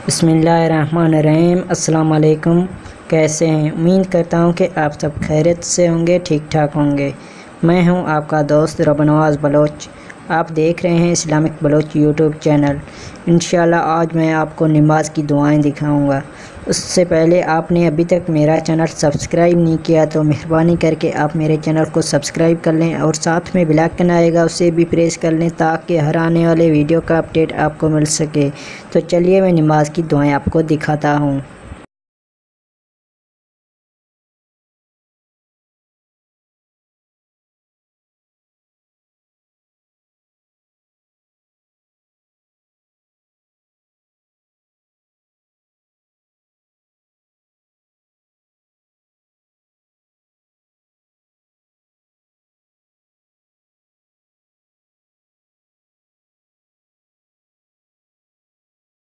बिस्मिल्लाहिर्रहमानिर्रहीम। अस्सलाम वालेकुम। कैसे हैं? उम्मीद करता हूं कि आप सब खैरियत से होंगे, ठीक ठाक होंगे। मैं हूं आपका दोस्त रबनवाज बलोच। आप देख रहे हैं इस्लामिक बलोच यूट्यूब चैनल। इंशाल्लाह आज मैं आपको नमाज की दुआएं दिखाऊंगा। उससे पहले आपने अभी तक मेरा चैनल सब्सक्राइब नहीं किया तो मेहरबानी करके आप मेरे चैनल को सब्सक्राइब कर लें और साथ में बेल आइकन आएगा उसे भी प्रेस कर लें ताकि हर आने वाले वीडियो का अपडेट आपको मिल सके। तो चलिए मैं नमाज की दुआएं आपको दिखाता हूँ।